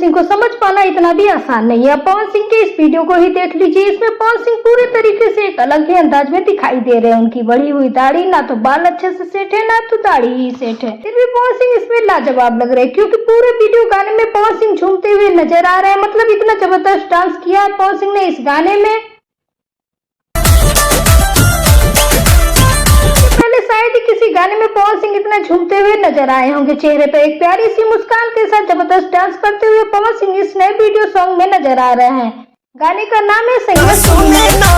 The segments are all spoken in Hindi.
सिंह को समझ पाना इतना भी आसान नहीं है। पवन सिंह के इस वीडियो को ही देख लीजिए। इसमें पवन सिंह पूरे तरीके से एक अलग ही अंदाज में दिखाई दे रहे हैं। उनकी बढ़ी हुई दाढ़ी, ना तो बाल अच्छे से सेट है, ना तो दाढ़ी ही सेट है। फिर भी पवन सिंह इसमें लाजवाब लग रहे हैं, क्योंकि पूरे वीडियो गाने में पवन सिंह झूमते हुए नजर आ रहे हैं। मतलब इतना जबरदस्त डांस किया है पवन सिंह ने इस गाने में। शायद ही किसी गाने में पवन सिंह इतना झूमते हुए नजर आए होंगे। चेहरे पे एक प्यारी सी मुस्कान के साथ जबरदस्त डांस करते हुए पवन सिंह इस नए वीडियो सॉन्ग में नजर आ रहे हैं। गाने का नाम है सोनीना।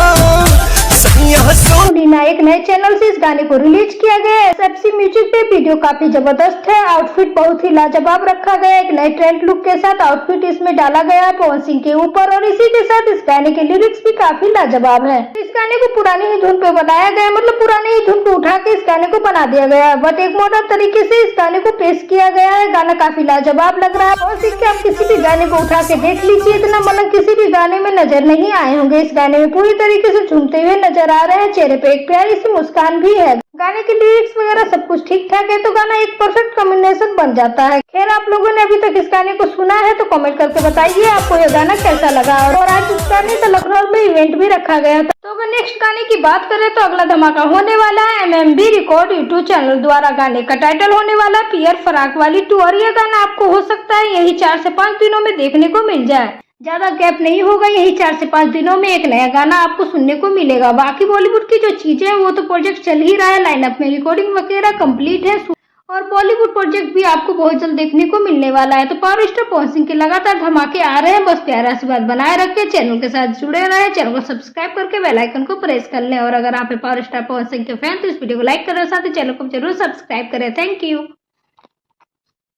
एक नए चैनल से इस गाने को रिलीज किया गया है। एसएफसी म्यूजिक पे वीडियो काफी जबरदस्त है। आउटफिट बहुत ही लाजवाब रखा गया है। एक नए ट्रेंड लुक के साथ आउटफिट इसमें डाला गया है पवन सिंह के ऊपर, और इसी के साथ इस गाने के लिरिक्स भी काफी लाजवाब है। इस गाने को पुरानी ही धुन पे बनाया गया, मतलब पुरानी ही धुन को उठा के इस गाने को बना दिया गया है, बट एक मॉडर्न तरीके से इस गाने को पेश किया गया है। गाना काफी लाजवाब लग रहा है। पवन सिंह के आप किसी भी गाने को उठा के देख लीजिए, इतना मतलब किसी भी गाने में नजर नहीं आए होंगे। इस गाने में पूरी तरीके से झूमते हुए नजर आ रहे हैं। चेहरे पे एक प्यारी सी मुस्कान भी है। गाने के लिरिक्स वगैरह सब कुछ ठीक ठाक है, तो गाना एक परफेक्ट कॉम्बिनेशन बन जाता है। खैर, आप लोगों ने अभी तक इस गाने को सुना है तो कमेंट करके बताइए आपको यह गाना कैसा लगा। और आज इस गाने का लखनऊ में इवेंट भी रखा गया था। तो अगर नेक्स्ट गाने की बात करें तो अगला धमाका होने वाला है MMB रिकॉर्ड यूट्यूब चैनल द्वारा। गाने का टाइटल होने वाला है पियर फराक वाली 2, और यह गाना आपको हो सकता है यही 4 से 5 दिनों में देखने को मिल जाए। ज्यादा गैप नहीं होगा, यही 4 से 5 दिनों में एक नया गाना आपको सुनने को मिलेगा। बाकी बॉलीवुड की जो चीजें हैं वो तो प्रोजेक्ट चल ही रहा है, लाइनअप में रिकॉर्डिंग वगैरह कंप्लीट है, और बॉलीवुड प्रोजेक्ट भी आपको बहुत जल्द देखने को मिलने वाला है। तो पावर स्टार पवन सिंह के लगातार धमाके आ रहे हैं। बस प्यारा आशीर्वाद बनाए रखें, चैनल के साथ जुड़े रहे, चैनल को सब्सक्राइब करके बेल आइकन को प्रेस कर लें। और अगर आप पावर स्टार पवन सिंह के फैन तो इस वीडियो को लाइक करें, साथ ही चैनल को जरूर सब्सक्राइब करें। Thank you.